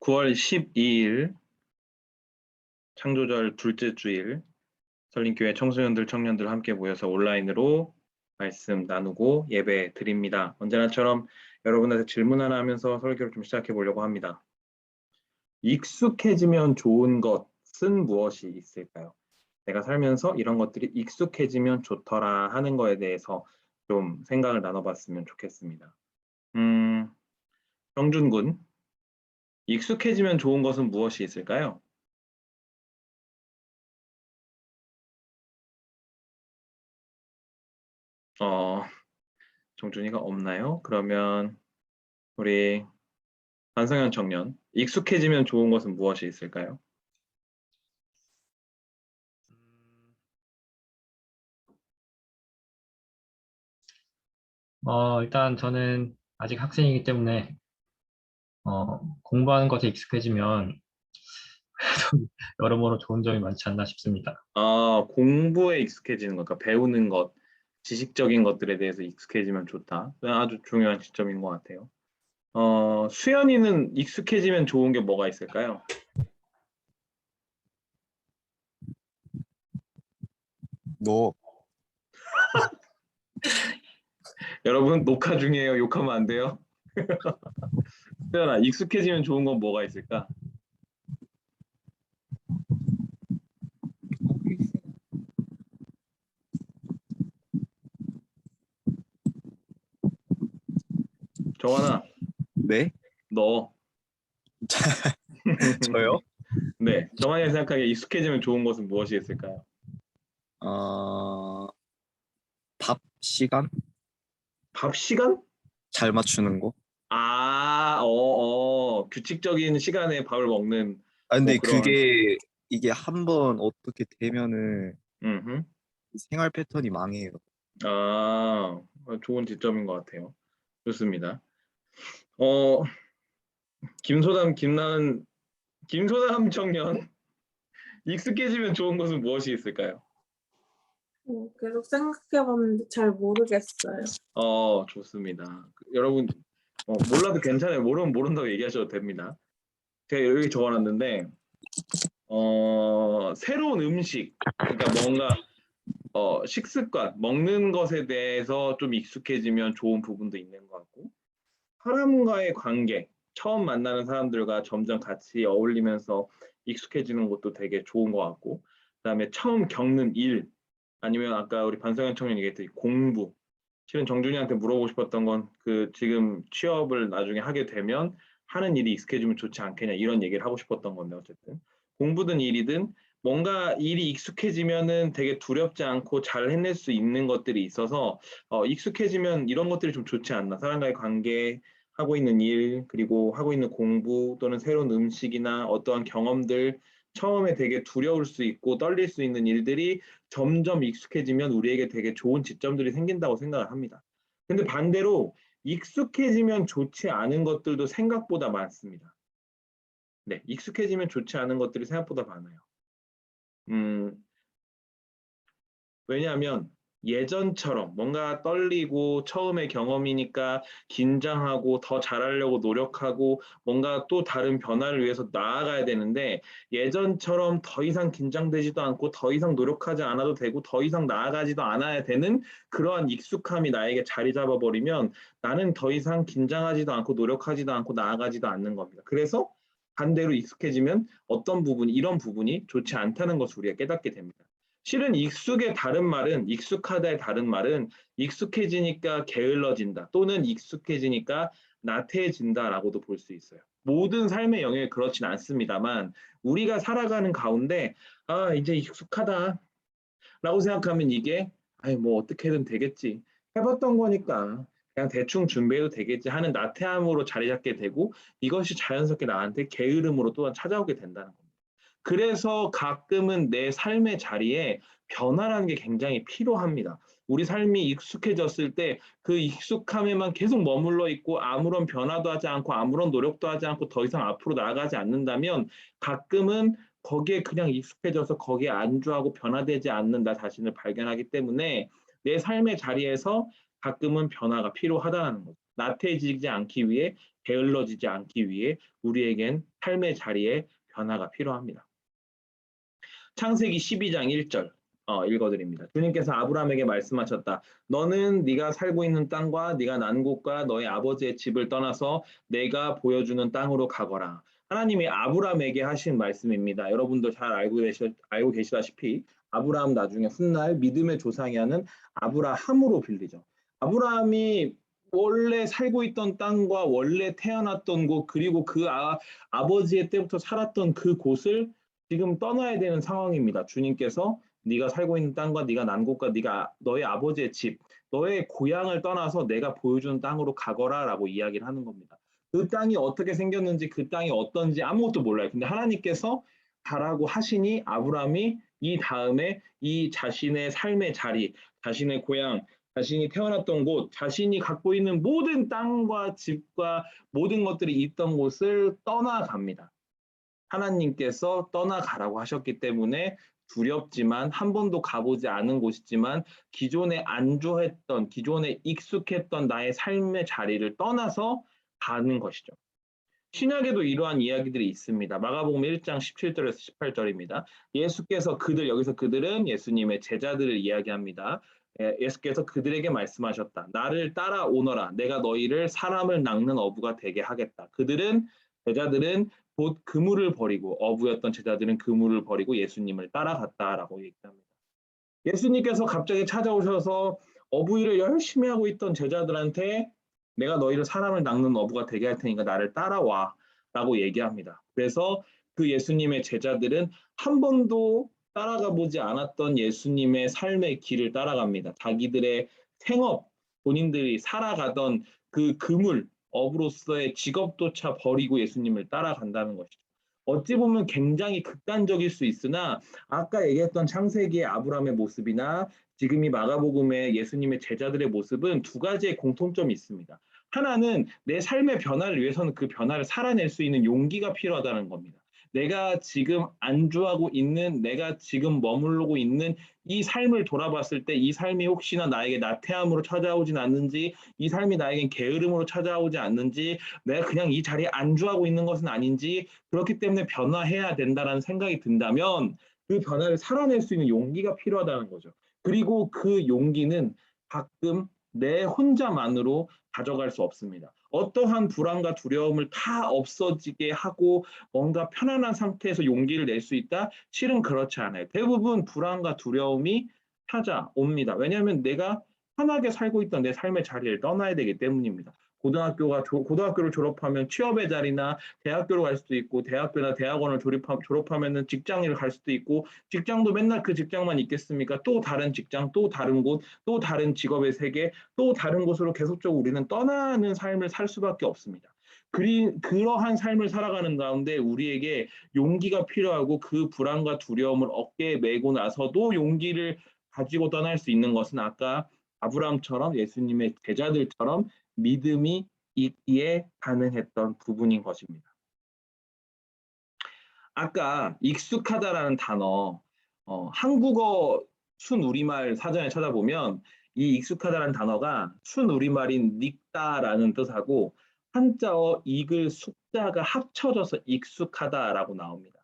9월 12일 창조절 둘째 주일 설린교회 청소년들 청년들 함께 모여서 온라인으로 말씀 나누고 예배 드립니다. 언제나처럼 여러분한테 질문 하나 하면서 설교를 좀 시작해 보려고 합니다. 익숙해지면 좋은 것은 무엇이 있을까요? 내가 살면서 이런 것들이 익숙해지면 좋더라 하는 거에 대해서 좀 생각을 나눠봤으면 좋겠습니다. 정준군, 익숙해지면 좋은 것은 무엇이 있을까요? 정준이가 없나요? 그러면 우리 반성현 청년, 익숙해지면 좋은 것은 무엇이 있을까요? 일단 저는 아직 학생이기 때문에 공부하는 것에 익숙해지면 여러모로 좋은 점이 많지 않나 싶습니다. 공부에 익숙해지는 것, 그러니까 배우는 것, 지식적인 것들에 대해서 익숙해지면 좋다. 아주 중요한 지점인 것 같아요. 수연이는 익숙해지면 좋은 게 뭐가 있을까요? 너 여러분 녹화 중이에요. 욕하면 안 돼요. 수연아, 익숙해지면 좋은 건 뭐가 있을까? 정환아, 네? 너. 저요? 네, 정환이가 생각하기에 익숙해지면 좋은 것은 무엇이 있을까요? 밥 시간 밥 시간? 잘 맞추는 거. 규칙적인 시간에 밥을 먹는 근데 그런. 이게 한번 어떻게 되면은 음흠. 생활 패턴이 망해요. 좋은 지점인 것 같아요. 좋습니다. 어, 김소담 청년, 익숙해지면 좋은 것은 무엇이 있을까요? 계속 생각해봤는데 잘 모르겠어요. 좋습니다. 여러분, 몰라도 괜찮아요. 모르면 모른다고 얘기하셔도 됩니다. 제가 여기 적어놨는데, 새로운 음식, 그러니까 뭔가 식습관, 먹는 것에 대해서 좀 익숙해지면 좋은 부분도 있는 것 같고, 사람과의 관계, 처음 만나는 사람들과 점점 같이 어울리면서 익숙해지는 것도 되게 좋은 것 같고, 그다음에 처음 겪는 일, 아니면 아까 우리 반성현 청년 얘기했듯이 공부, 실은 정준이한테 물어보고 싶었던 건 그 지금 취업을 나중에 하게 되면 하는 일이 익숙해지면 좋지 않겠냐 이런 얘기를 하고 싶었던 건데, 어쨌든 공부든 일이든 뭔가 일이 익숙해지면은 되게 두렵지 않고 잘 해낼 수 있는 것들이 있어서 익숙해지면 이런 것들이 좀 좋지 않나. 사람과의 관계, 하고 있는 일, 그리고 하고 있는 공부 또는 새로운 음식이나 어떠한 경험들, 처음에 되게 두려울 수 있고 떨릴 수 있는 일들이 점점 익숙해지면 우리에게 되게 좋은 지점들이 생긴다고 생각을 합니다. 근데 반대로 익숙해지면 좋지 않은 것들도 생각보다 많습니다. 네, 익숙해지면 좋지 않은 것들이 생각보다 많아요. 왜냐하면 예전처럼 뭔가 떨리고 처음의 경험이니까 긴장하고 더 잘하려고 노력하고 뭔가 또 다른 변화를 위해서 나아가야 되는데, 예전처럼 더 이상 긴장되지도 않고 더 이상 노력하지 않아도 되고 더 이상 나아가지도 않아야 되는 그러한 익숙함이 나에게 자리 잡아버리면 나는 더 이상 긴장하지도 않고 노력하지도 않고 나아가지도 않는 겁니다. 그래서 반대로 익숙해지면 어떤 부분이, 이런 부분이 좋지 않다는 것을 우리가 깨닫게 됩니다. 실은 익숙하다의 다른 말은 익숙해지니까 게을러진다 또는 익숙해지니까 나태해진다라고도 볼 수 있어요. 모든 삶의 영역에 그렇진 않습니다만 우리가 살아가는 가운데 이제 익숙하다라고 생각하면 이게 뭐 어떻게든 되겠지, 해봤던 거니까 그냥 대충 준비해도 되겠지 하는 나태함으로 자리 잡게 되고, 이것이 자연스럽게 나한테 게으름으로 또한 찾아오게 된다는 겁니다. 그래서 가끔은 내 삶의 자리에 변화라는 게 굉장히 필요합니다. 우리 삶이 익숙해졌을 때 그 익숙함에만 계속 머물러 있고 아무런 변화도 하지 않고 아무런 노력도 하지 않고 더 이상 앞으로 나아가지 않는다면 가끔은 거기에 그냥 익숙해져서 거기에 안주하고 변화되지 않는 나 자신을 발견하기 때문에 내 삶의 자리에서 가끔은 변화가 필요하다는 거죠. 나태해지지 않기 위해, 게을러지지 않기 위해 우리에겐 삶의 자리에 변화가 필요합니다. 창세기 12장 1절 읽어드립니다. 주님께서 아브라함에게 말씀하셨다. 너는 네가 살고 있는 땅과 네가 난 곳과 너의 아버지의 집을 떠나서 내가 보여주는 땅으로 가거라. 하나님이 아브라함에게 하신 말씀입니다. 여러분도 잘 알고 계시다시피 아브라함 나중에 훗날 믿음의 조상이 하는 아브라함으로 빌리죠. 아브라함이 원래 살고 있던 땅과 원래 태어났던 곳 그리고 그 아버지의 때부터 살았던 그 곳을 지금 떠나야 되는 상황입니다. 주님께서 네가 살고 있는 땅과 네가 난 곳과 네가 너의 아버지의 집, 너의 고향을 떠나서 내가 보여주는 땅으로 가거라라고 이야기를 하는 겁니다. 그 땅이 어떻게 생겼는지 그 땅이 어떤지 아무것도 몰라요. 근데 하나님께서 가라고 하시니 아브라함이 이 다음에 이 자신의 삶의 자리, 자신의 고향, 자신이 태어났던 곳, 자신이 갖고 있는 모든 땅과 집과 모든 것들이 있던 곳을 떠나갑니다. 하나님께서 떠나가라고 하셨기 때문에 두렵지만 한 번도 가보지 않은 곳이지만 기존에 안주했던, 기존에 익숙했던 나의 삶의 자리를 떠나서 가는 것이죠. 신약에도 이러한 이야기들이 있습니다. 마가복음 1장 17절에서 18절입니다. 예수께서 여기서 그들은 예수님의 제자들을 이야기합니다. 예수께서 그들에게 말씀하셨다. 나를 따라오너라. 내가 너희를 사람을 낚는 어부가 되게 하겠다. 제자들은 곧 그물을 버리고 어부였던 제자들은 그물을 버리고 예수님을 따라갔다라고 얘기합니다. 예수님께서 갑자기 찾아오셔서 어부일을 열심히 하고 있던 제자들한테 내가 너희를 사람을 낚는 어부가 되게 할 테니까 나를 따라와 라고 얘기합니다. 그래서 그 예수님의 제자들은 한 번도 따라가 보지 않았던 예수님의 삶의 길을 따라갑니다. 자기들의 생업, 본인들이 살아가던 그 그물, 어부로서의 직업조차 버리고 예수님을 따라간다는 것이죠. 어찌 보면 굉장히 극단적일 수 있으나 아까 얘기했던 창세기의 아브라함의 모습이나 지금 이 마가복음의 예수님의 제자들의 모습은 두 가지의 공통점이 있습니다. 하나는 내 삶의 변화를 위해서는 그 변화를 살아낼 수 있는 용기가 필요하다는 겁니다. 내가 지금 안주하고 있는, 내가 지금 머무르고 있는 이 삶을 돌아봤을 때 이 삶이 혹시나 나에게 나태함으로 찾아오진 않는지, 이 삶이 나에겐 게으름으로 찾아오지 않는지, 내가 그냥 이 자리에 안주하고 있는 것은 아닌지, 그렇기 때문에 변화해야 된다는 생각이 든다면 그 변화를 살아낼 수 있는 용기가 필요하다는 거죠. 그리고 그 용기는 가끔 내 혼자만으로 가져갈 수 없습니다. 어떠한 불안과 두려움을 다 없어지게 하고 뭔가 편안한 상태에서 용기를 낼 수 있다? 실은 그렇지 않아요. 대부분 불안과 두려움이 찾아옵니다. 왜냐하면 내가 편하게 살고 있던 내 삶의 자리를 떠나야 되기 때문입니다. 고등학교를 졸업하면 취업의 자리나 대학교로 갈 수도 있고 대학교나 대학원을 졸업하면 직장을 갈 수도 있고 직장도 맨날 그 직장만 있겠습니까? 또 다른 직장, 또 다른 곳, 또 다른 직업의 세계, 또 다른 곳으로 계속적으로 우리는 떠나는 삶을 살 수밖에 없습니다. 그러한 삶을 살아가는 가운데 우리에게 용기가 필요하고 그 불안과 두려움을 어깨에 메고 나서도 용기를 가지고 떠날 수 있는 것은 아까 아브라함처럼 예수님의 제자들처럼 믿음이 있기에 가능했던 부분인 것입니다. 아까 익숙하다라는 단어, 한국어 순우리말 사전에 찾아보면 이 익숙하다라는 단어가 순우리말인 닉다라는 뜻하고 한자어 익을 숙자가 합쳐져서 익숙하다라고 나옵니다.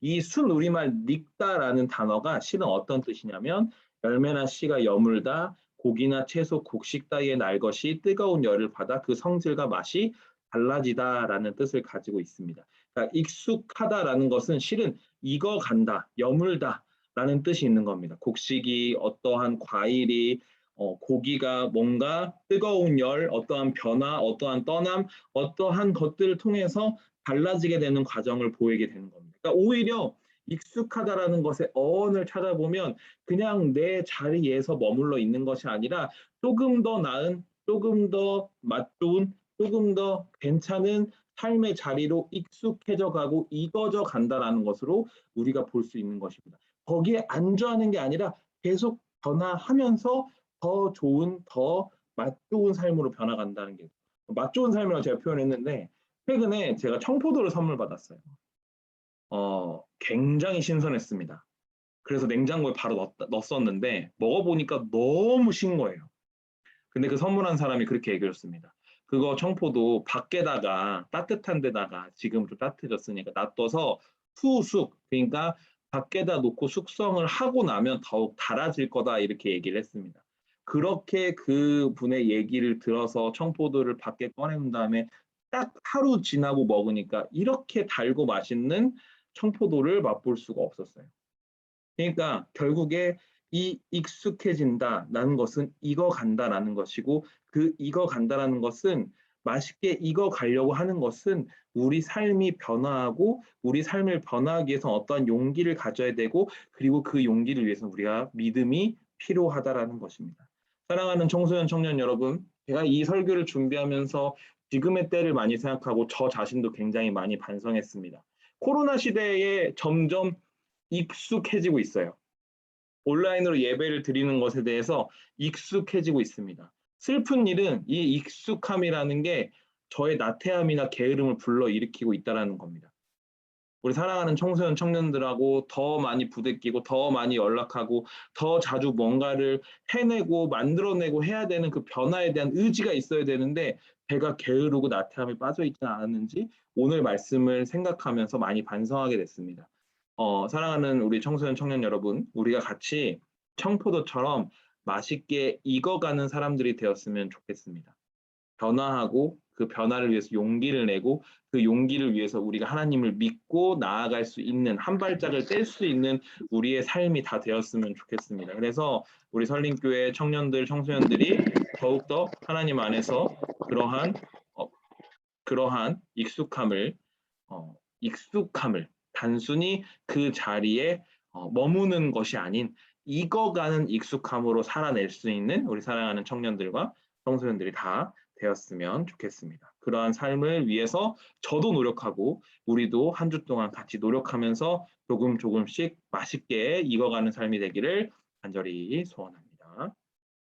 이 순우리말 닉다라는 단어가 실은 어떤 뜻이냐면 열매나 씨가 여물다, 고기나 채소, 곡식 따위에 날 것이 뜨거운 열을 받아 그 성질과 맛이 달라지다라는 뜻을 가지고 있습니다. 그러니까 익숙하다라는 것은 실은 익어간다, 여물다라는 뜻이 있는 겁니다. 곡식이 어떠한 과일이 고기가 뭔가 뜨거운 열, 어떠한 변화, 어떠한 떠남, 어떠한 것들을 통해서 달라지게 되는 과정을 보이게 되는 겁니다. 그러니까 오히려 익숙하다라는 것의 어원을 찾아보면 그냥 내 자리에서 머물러 있는 것이 아니라 조금 더 나은, 조금 더 맛 좋은, 조금 더 괜찮은 삶의 자리로 익숙해져 가고 익어져 간다라는 것으로 우리가 볼 수 있는 것입니다. 거기에 안주하는 게 아니라 계속 변화하면서 더 좋은, 더 맛 좋은 삶으로 변화간다는 게 맛 좋은 삶이라고 제가 표현했는데 최근에 제가 청포도를 선물 받았어요. 굉장히 신선했습니다. 그래서 냉장고에 바로 넣었었는데 먹어보니까 너무 신 거예요. 근데 그 선물한 사람이 그렇게 얘기했습니다. 그거 청포도 밖에다가 따뜻한 데다가 지금 좀 따뜻해졌으니까 놔둬서 후숙 그러니까 밖에다 놓고 숙성을 하고 나면 더욱 달아질 거다 이렇게 얘기를 했습니다. 그렇게 그 분의 얘기를 들어서 청포도를 밖에 꺼내온 다음에 딱 하루 지나고 먹으니까 이렇게 달고 맛있는 청포도를 맛볼 수가 없었어요. 그러니까 결국에 이 익숙해진다라는 것은 익어간다라는 것이고 그 익어간다라는 것은 맛있게 익어가려고 하는 것은 우리 삶이 변화하고 우리 삶을 변화하기 위해서 어떠한 용기를 가져야 되고 그리고 그 용기를 위해서 우리가 믿음이 필요하다라는 것입니다. 사랑하는 청소년 청년 여러분, 제가 이 설교를 준비하면서 지금의 때를 많이 생각하고 저 자신도 굉장히 많이 반성했습니다. 코로나 시대에 점점 익숙해지고 있어요. 온라인으로 예배를 드리는 것에 대해서 익숙해지고 있습니다. 슬픈 일은 이 익숙함이라는 게 저의 나태함이나 게으름을 불러일으키고 있다는 겁니다. 우리 사랑하는 청소년 청년들하고 더 많이 부대끼고 더 많이 연락하고 더 자주 뭔가를 해내고 만들어내고 해야 되는 그 변화에 대한 의지가 있어야 되는데 제가 게으르고 나태함에 빠져 있지는 않았는지 오늘 말씀을 생각하면서 많이 반성하게 됐습니다. 사랑하는 우리 청소년 청년 여러분, 우리가 같이 청포도처럼 맛있게 익어가는 사람들이 되었으면 좋겠습니다. 변화하고 그 변화를 위해서 용기를 내고 그 용기를 위해서 우리가 하나님을 믿고 나아갈 수 있는 한 발짝을 뗄 수 있는 우리의 삶이 다 되었으면 좋겠습니다. 그래서 우리 설림교회 청년들, 청소년들이 더욱더 하나님 안에서 그러한 익숙함을 단순히 그 자리에 머무는 것이 아닌 익어가는 익숙함으로 살아낼 수 있는 우리 사랑하는 청년들과 청소년들이 다 되었으면 좋겠습니다. 그러한 삶을 위해서 저도 노력하고 우리도 한 주 동안 같이 노력하면서 조금씩 맛있게 익어가는 삶이 되기를 간절히 소원합니다.